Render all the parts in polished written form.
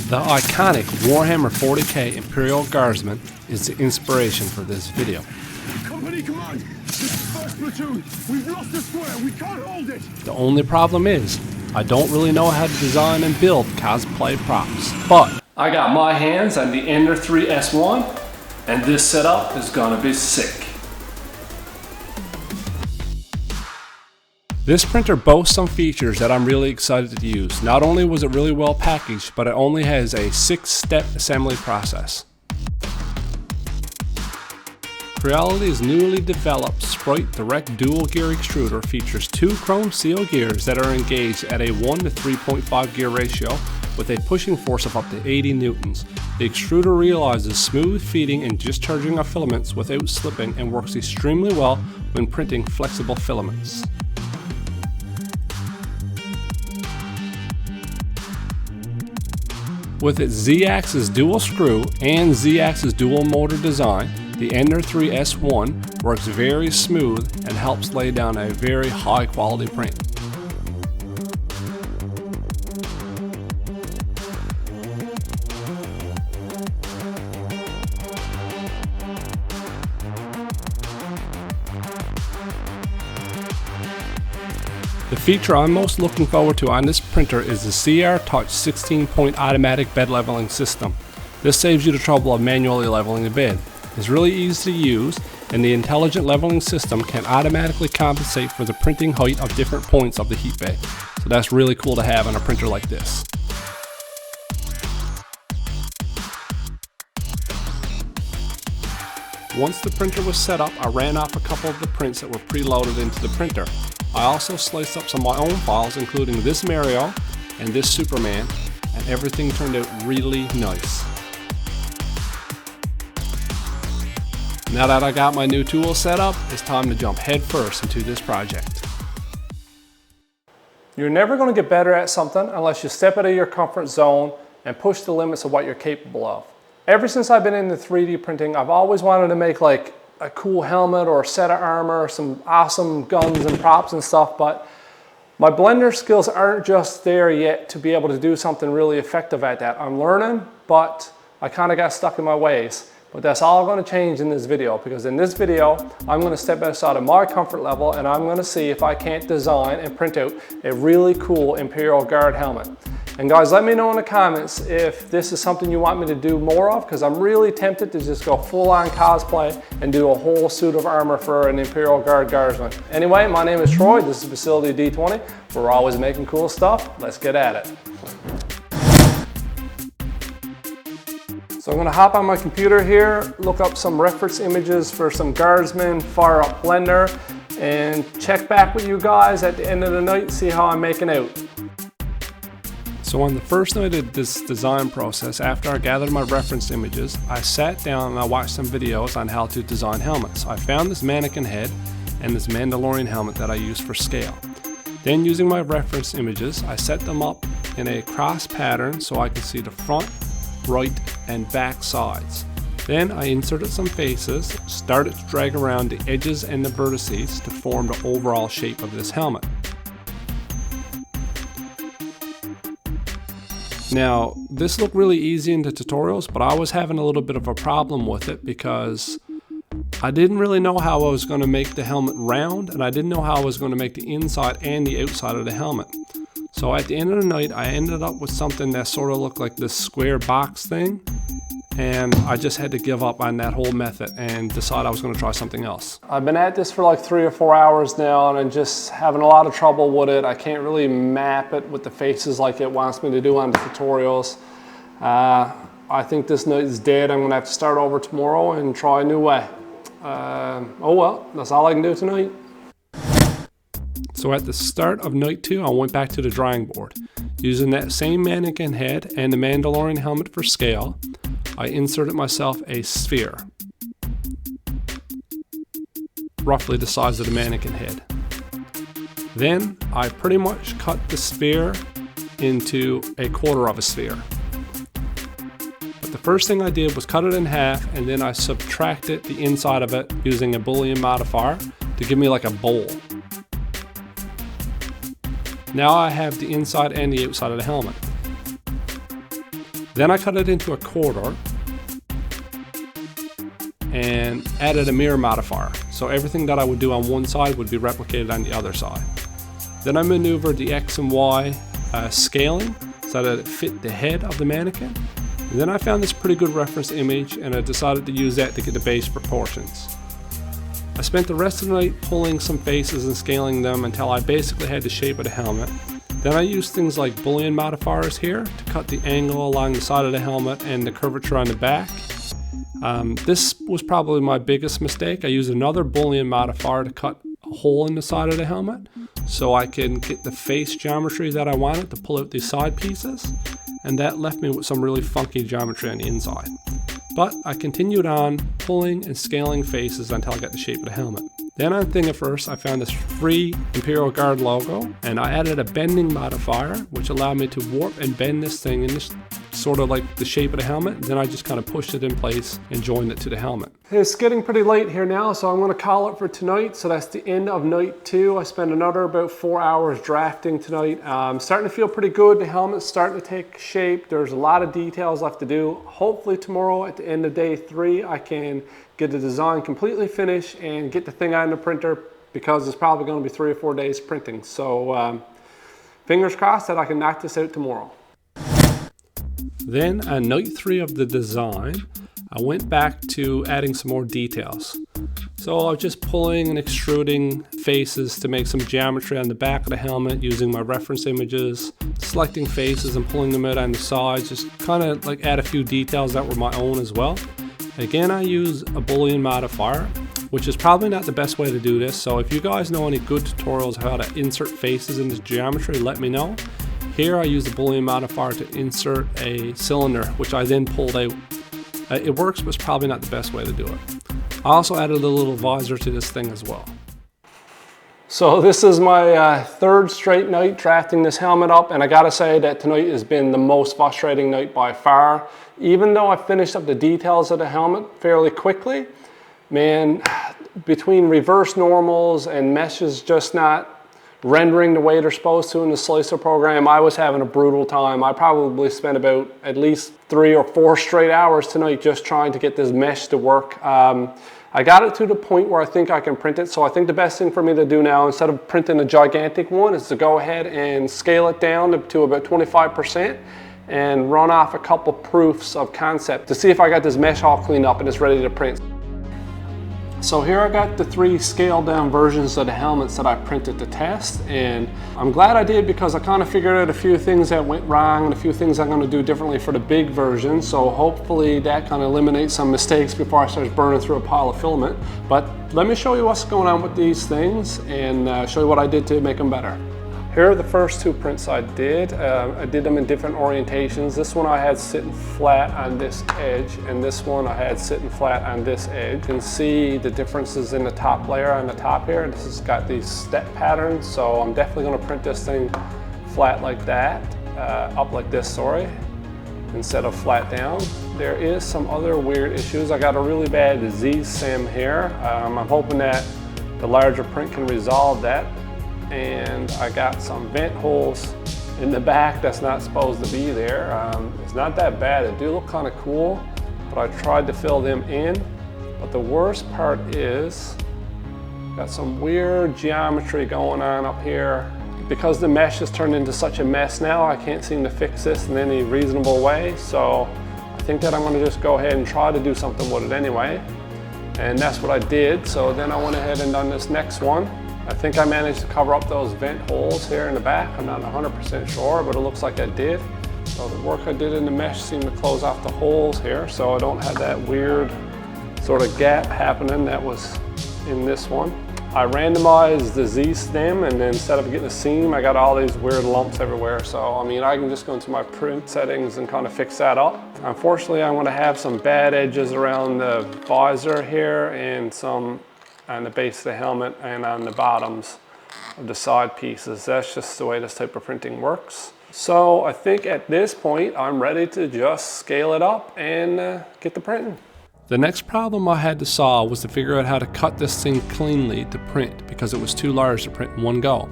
The iconic Warhammer 40k Imperil Guardsmen is the inspiration for this video. Company command! This is first platoon! We've lost the square! We can't hold it! The only problem is, I don't really know how to design and build cosplay props. But I got my hands on the Ender 3 S1, and this setup is gonna be sick. This printer boasts some features that I'm really excited to use. Not only was it really well packaged, but it only has a 6-step assembly process. Creality's newly developed Sprite Direct Dual Gear Extruder features 2 chrome seal gears that are engaged at a 1 to 3.5 gear ratio with a pushing force of up to 80 newtons. The extruder realizes smooth feeding and discharging of filaments without slipping and works extremely well when printing flexible filaments. With its Z-axis dual screw and Z-axis dual motor design, the Ender 3 S1 works very smooth and helps lay down a very high quality print. The feature I'm most looking forward to on this printer is the CR Touch 16-point automatic bed leveling system. This saves you the trouble of manually leveling the bed. It's really easy to use, and the intelligent leveling system can automatically compensate for the printing height of different points of the heat bay. So that's really cool to have on a printer like this. Once the printer was set up, I ran off a couple of the prints that were preloaded into the printer. I also sliced up some of my own files, including this Mario and this Superman, and everything turned out really nice. Now that I got my new tool set up, it's time to jump head first into this project. You're never going to get better at something unless you step out of your comfort zone and push the limits of what you're capable of. Ever since I've been into 3D printing, I've always wanted to make like a cool helmet or a set of armor, some awesome guns and props and stuff, but my Blender skills aren't just there yet to be able to do something really effective at that. I'm learning, but I kind of got stuck in my ways. But that's all going to change in this video, because in this video, I'm going to step outside of my comfort level and I'm going to see if I can't design and print out a really cool Imperil Guard helmet. And guys, let me know in the comments if this is something you want me to do more of, because I'm really tempted to just go full on cosplay and do a whole suit of armor for an Imperil Guard Guardsman. Anyway, my name is Troy, this is Facility D20. We're always making cool stuff, let's get at it. So I'm going to hop on my computer here, look up some reference images for some guardsmen, fire up Blender, and check back with you guys at the end of the night and see how I'm making out. So on the first night of this design process, after I gathered my reference images, I sat down and I watched some videos on how to design helmets. I found this mannequin head and this Mandalorian helmet that I use for scale. Then using my reference images, I set them up in a cross pattern so I could see the front, right, and back sides. Then I inserted some faces, started to drag around the edges and the vertices to form the overall shape of this helmet. Now, this looked really easy in the tutorials, but I was having a little bit of a problem with it because I didn't really know how I was going to make the helmet round, and I didn't know how I was going to make the inside and the outside of the helmet. So at the end of the night, I ended up with something that sort of looked like this square box thing, and I just had to give up on that whole method and decide I was going to try something else. I've been at this for like 3 or 4 hours now, and I'm just having a lot of trouble with it. I can't really map it with the faces like it wants me to do on the tutorials. I think this night is dead. I'm going to have to start over tomorrow and try a new way. Oh well, that's all I can do tonight. So at the start of night 2, I went back to the drawing board. Using that same mannequin head and the Mandalorian helmet for scale, I inserted myself a sphere, roughly the size of the mannequin head. Then I pretty much cut the sphere into a quarter of a sphere. But the first thing I did was cut it in half, and then I subtracted the inside of it using a Boolean modifier to give me like a bowl. Now I have the inside and the outside of the helmet. Then I cut it into a quarter and added a mirror modifier. So everything that I would do on one side would be replicated on the other side. Then I maneuvered the X and Y scaling so that it fit the head of the mannequin. And then I found this pretty good reference image and I decided to use that to get the base proportions. I spent the rest of the night pulling some faces and scaling them until I basically had the shape of the helmet. Then I used things like Boolean modifiers here to cut the angle along the side of the helmet and the curvature on the back. This was probably my biggest mistake. I used another Boolean modifier to cut a hole in the side of the helmet so I can get the face geometry that I wanted to pull out these side pieces, and that left me with some really funky geometry on the inside. But I continued on pulling and scaling faces until I got the shape of the helmet. Then on Thingiverse I found this free Imperil Guard logo, and I added a bending modifier which allowed me to warp and bend this thing in this sort of like the shape of the helmet. Then I just kind of pushed it in place and joined it to the helmet. It's getting pretty late here now, so I'm going to call it for tonight. So that's the end of night 2. I spent another about 4 hours drafting tonight. I'm starting to feel pretty good. The helmet's starting to take shape. There's a lot of details left to do. Hopefully tomorrow at the end of day 3 I can get the design completely finished and get the thing out in the printer, because it's probably going to be 3 or 4 days printing. So fingers crossed that I can knock this out tomorrow. Then on night 3 of the design, I went back to adding some more details. So I was just pulling and extruding faces to make some geometry on the back of the helmet using my reference images, selecting faces and pulling them out on the sides, just kind of like add a few details that were my own as well. Again, I use a Boolean modifier, which is probably not the best way to do this. So if you guys know any good tutorials how to insert faces in this geometry, let me know. Here I use the Boolean modifier to insert a cylinder, which I then pulled out. It works, but it's probably not the best way to do it. I also added a little visor to this thing as well. So this is my third straight night drafting this helmet up, and I gotta say that tonight has been the most frustrating night by far. Even though I finished up the details of the helmet fairly quickly, man, between reverse normals and meshes just not rendering the way they're supposed to in the slicer program, I was having a brutal time. I probably spent about at least 3 or 4 straight hours tonight just trying to get this mesh to work. I got it to the point where I think I can print it, so I think the best thing for me to do now, instead of printing a gigantic one, is to go ahead and scale it down to about 25% and run off a couple proofs of concept to see if I got this mesh all cleaned up and it's ready to print. So here I got the 3 scaled down versions of the helmets that I printed to test, and I'm glad I did because I kind of figured out a few things that went wrong and a few things I'm going to do differently for the big version, so hopefully that kind of eliminates some mistakes before I start burning through a pile of filament. But let me show you what's going on with these things and show you what I did to make them better. Here are the first 2 prints I did. I did them in different orientations. This one I had sitting flat on this edge, and this one I had sitting flat on this edge. You can see the differences in the top layer on the top here. This has got these step patterns, so I'm definitely going to print this thing flat like that, up like this, sorry, instead of flat down. There is some other weird issues. I got a really bad Z-sim here. I'm hoping that the larger print can resolve that. And I got some vent holes in the back that's not supposed to be there. It's not that bad. It do look kind of cool, but I tried to fill them in. But the worst part is got some weird geometry going on up here. Because the mesh has turned into such a mess now, I can't seem to fix this in any reasonable way. So I think that I'm going to just go ahead and try to do something with it anyway. And that's what I did. So then I went ahead and done this next one. I think I managed to cover up those vent holes here in the back. I'm not 100% sure, but it looks like I did. So the work I did in the mesh seemed to close off the holes here, so I don't have that weird sort of gap happening that was in this one. I randomized the Z stem, and then instead of getting a seam, I got all these weird lumps everywhere. So, I mean, I can just go into my print settings and kind of fix that up. Unfortunately, I'm gonna have some bad edges around the visor here and some on the base of the helmet and on the bottoms of the side pieces. That's just the way this type of printing works. So I think at this point, I'm ready to just scale it up and get the printing. The next problem I had to solve was to figure out how to cut this thing cleanly to print because it was too large to print in one go.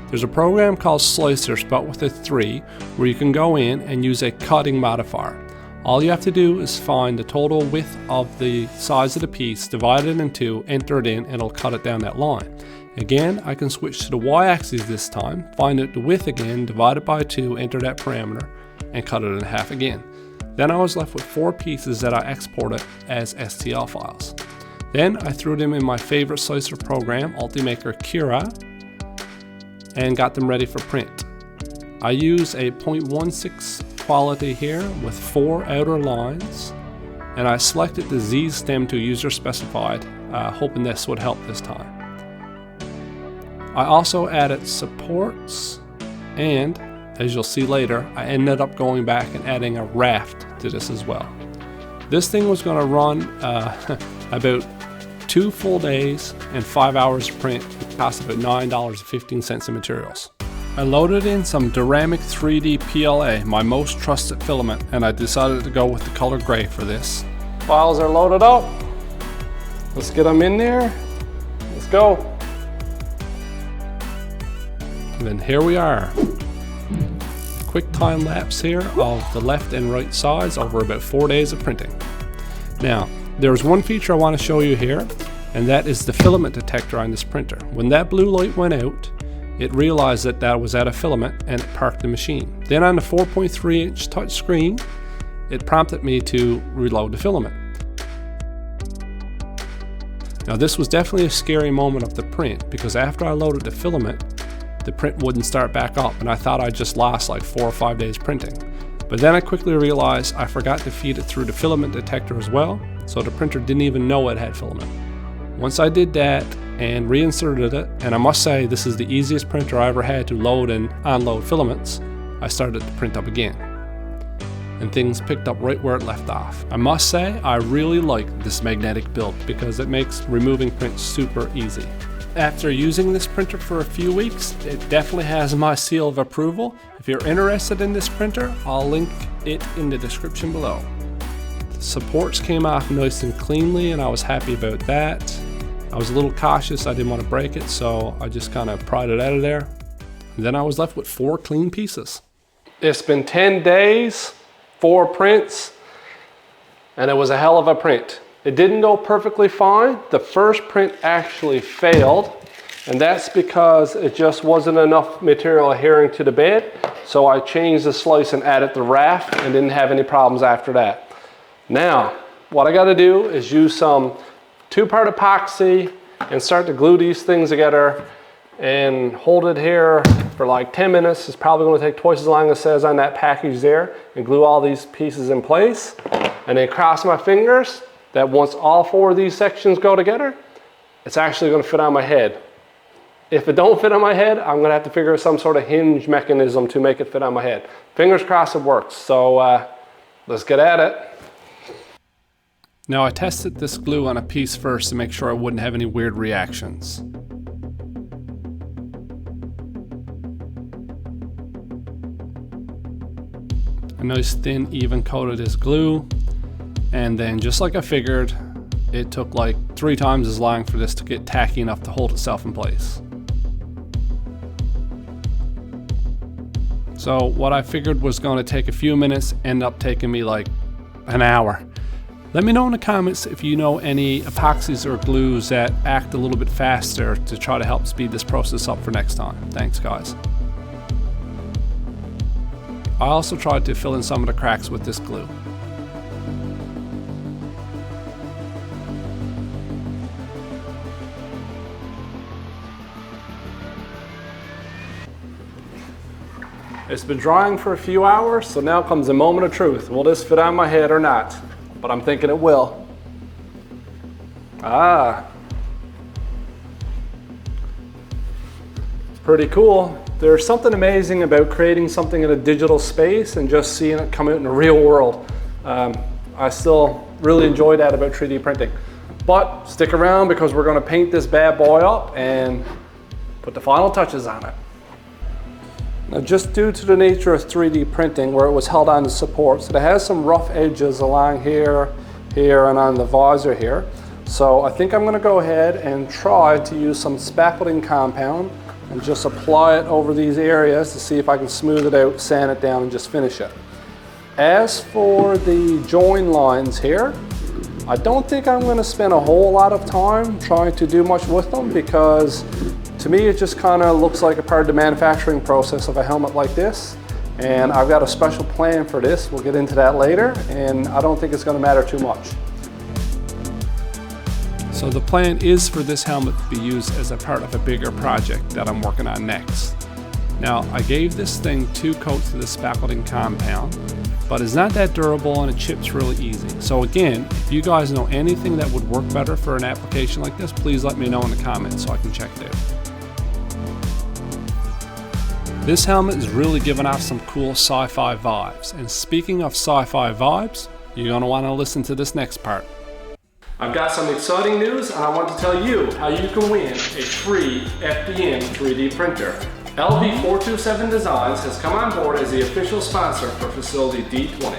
There's a program called Slicer, spelled with a 3, where you can go in and use a cutting modifier. All you have to do is find the total width of the size of the piece, divide it in two, enter it in, and it'll cut it down that line. Again, I can switch to the y-axis this time, find out the width again, divide it by 2, enter that parameter, and cut it in half again. Then I was left with 4 pieces that I exported as STL files. Then I threw them in my favorite slicer program, Ultimaker Cura, and got them ready for print. I use a 0.16 quality here with 4 outer lines, and I selected the Z stem to user specified, hoping this would help this time. I also added supports, and as you'll see later, I ended up going back and adding a raft to this as well. This thing was going to run about 2 full days and 5 hours to print. It cost about $9.15 in materials. I loaded in some Duramic 3D PLA, my most trusted filament, and I decided to go with the color gray for this. Files are loaded up. Let's get them in there. Let's go. And then here we are. Quick time lapse here of the left and right sides over about 4 days of printing. Now, there's one feature I want to show you here, and that is the filament detector on this printer. When that blue light went out, it realized that that was out of filament and it parked the machine. Then on the 4.3-inch touch screen, it prompted me to reload the filament. Now this was definitely a scary moment of the print, because after I loaded the filament, the print wouldn't start back up, and I thought I'd just lost like 4 or 5 days printing. But then I quickly realized I forgot to feed it through the filament detector as well, so the printer didn't even know it had filament. Once I did that and reinserted it, and I must say this is the easiest printer I ever had to load and unload filaments, I started to print up again. And things picked up right where it left off. I must say I really like this magnetic build because it makes removing prints super easy. After using this printer for a few weeks, it definitely has my seal of approval. If you're interested in this printer, I'll link it in the description below. The supports came off nice and cleanly, and I was happy about that. I was a little cautious, I didn't want to break it, so I just kind of pried it out of there. And then I was left with 4 clean pieces. It's been 10 days, 4 prints, and it was a hell of a print. It didn't go perfectly fine. The first print actually failed, and that's because it just wasn't enough material adhering to the bed. So I changed the slice and added the raft and didn't have any problems after that. Now, what I gotta do is use some 2-part epoxy and start to glue these things together and hold it here for like 10 minutes. It's probably gonna take twice as long as it says on that package there, and glue all these pieces in place. And then cross my fingers that once all 4 of these sections go together, it's actually gonna fit on my head. If it don't fit on my head, I'm gonna have to figure out some sort of hinge mechanism to make it fit on my head. Fingers crossed it works, so let's get at it. Now I tested this glue on a piece first to make sure I wouldn't have any weird reactions. A nice thin even coat of this glue, and then just like I figured, it took like 3 times as long for this to get tacky enough to hold itself in place. So what I figured was going to take a few minutes ended up taking me like an hour. Let me know in the comments if you know any epoxies or glues that act a little bit faster to try to help speed this process up for next time. Thanks guys. I also tried to fill in some of the cracks with this glue. It's been drying for a few hours, so now comes the moment of truth. Will this fit on my head or not? But I'm thinking it will. Pretty cool. There's something amazing about creating something in a digital space and just seeing it come out in the real world. I still really enjoy that about 3D printing. But stick around because we're going to paint this bad boy up and put the final touches on it. Now, just due to the nature of 3D printing where it was held on the supports, it has some rough edges along here, and on the visor here. So I think I'm going to go ahead and try to use some spackling compound and just apply it over these areas to see if I can smooth it out, sand it down, and just finish it. As for the join lines here, I don't think I'm going to spend a whole lot of time trying to do much with them, because to me it just kind of looks like a part of the manufacturing process of a helmet like this, and I've got a special plan for this. We'll get into that later, and I don't think it's going to matter too much. So the plan is for this helmet to be used as a part of a bigger project that I'm working on next. Now, I gave this thing 2 coats of the spackling compound, but it's not that durable and it chips really easy. So again, if you guys know anything that would work better for an application like this, please let me know in the comments so I can check it out. This helmet is really giving off some cool sci-fi vibes. And speaking of sci-fi vibes, you're going to want to listen to this next part. I've got some exciting news, and I want to tell you how you can win a free FDM 3D printer. LV427 Designs has come on board as the official sponsor for Facility D20.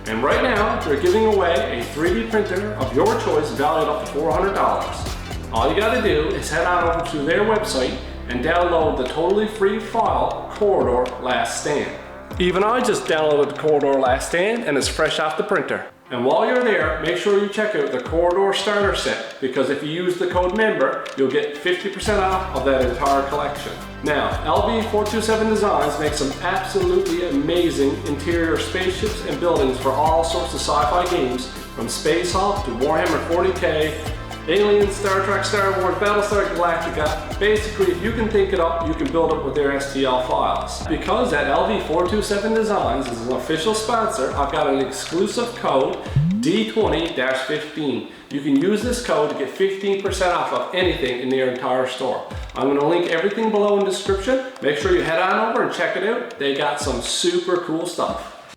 And right now, they're giving away a 3D printer of your choice valued up to $400. All you gotta do is head on over to their website and download the totally free file, Corridor Last Stand. Even I just downloaded the Corridor Last Stand, and it's fresh off the printer. And while you're there, make sure you check out the Corridor Starter Set, because if you use the code MEMBER, you'll get 50% off of that entire collection. Now, LV427 Designs makes some absolutely amazing interior spaceships and buildings for all sorts of sci-fi games, from Space Hulk to Warhammer 40k, Aliens, Star Trek, Star Wars, Battlestar Galactica. Basically, if you can think it up, you can build it with their STL files. Because that LV427 Designs is an official sponsor, I've got an exclusive code, D20-15. You can use this code to get 15% off of anything in their entire store. I'm going to link everything below in the description. Make sure you head on over and check it out. They got some super cool stuff.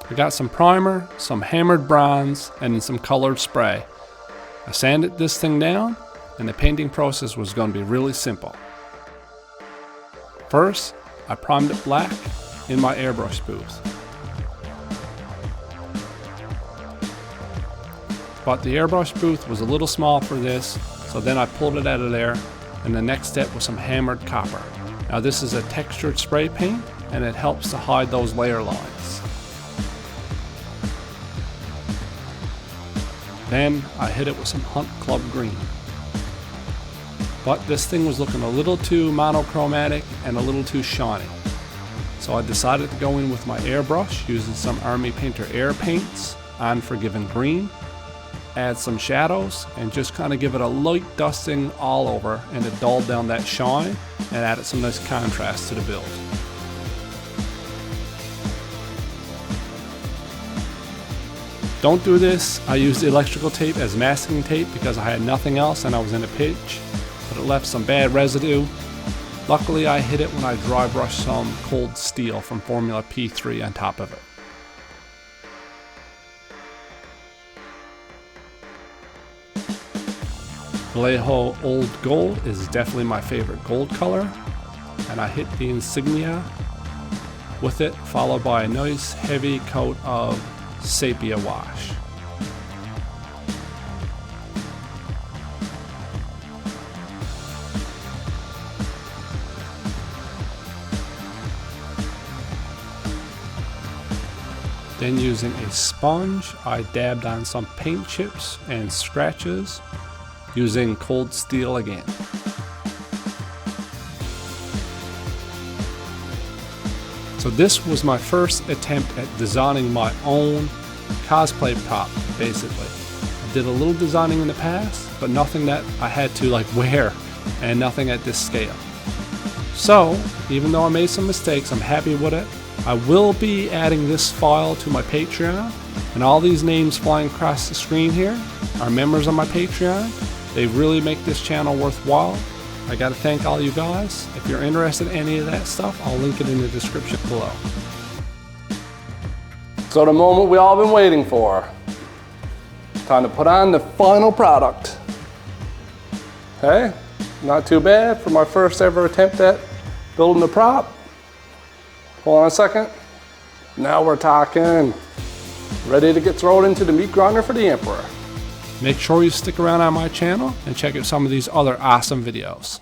I got some primer, some hammered bronze, and some colored spray. I sanded this thing down, and the painting process was going to be really simple. First, I primed it black in my airbrush booth. But the airbrush booth was a little small for this, so then I pulled it out of there, and the next step was some hammered copper. Now this is a textured spray paint, and it helps to hide those layer lines. Then I hit it with some Hunt Club Green. But this thing was looking a little too monochromatic and a little too shiny. So I decided to go in with my airbrush using some Army Painter Air paints on Forgiven Green, add some shadows, and just kind of give it a light dusting all over, and it dulled down that shine and added some nice contrast to the build. Don't do this. I used electrical tape as masking tape because I had nothing else and I was in a pinch, but it left some bad residue. Luckily I hit it when I dry brushed some cold steel from Formula P3 on top of it. Vallejo Old Gold is definitely my favorite gold color, and I hit the insignia with it, followed by a nice heavy coat of sepia wash. Then using a sponge, I dabbed on some paint chips and scratches using cold steel again. So this was my first attempt at designing my own cosplay prop, basically. I did a little designing in the past, but nothing that I had to wear, and nothing at this scale. So, even though I made some mistakes, I'm happy with it. I will be adding this file to my Patreon, and all these names flying across the screen here are members of my Patreon. They really make this channel worthwhile. I gotta thank all you guys. If you're interested in any of that stuff, I'll link it in the description below. So the moment we all been waiting for. Time to put on the final product. Hey, not too bad for my first ever attempt at building the prop. Hold on a second. Now we're talking. Ready to get thrown into the meat grinder for the Emperor. Make sure you stick around on my channel and check out some of these other awesome videos.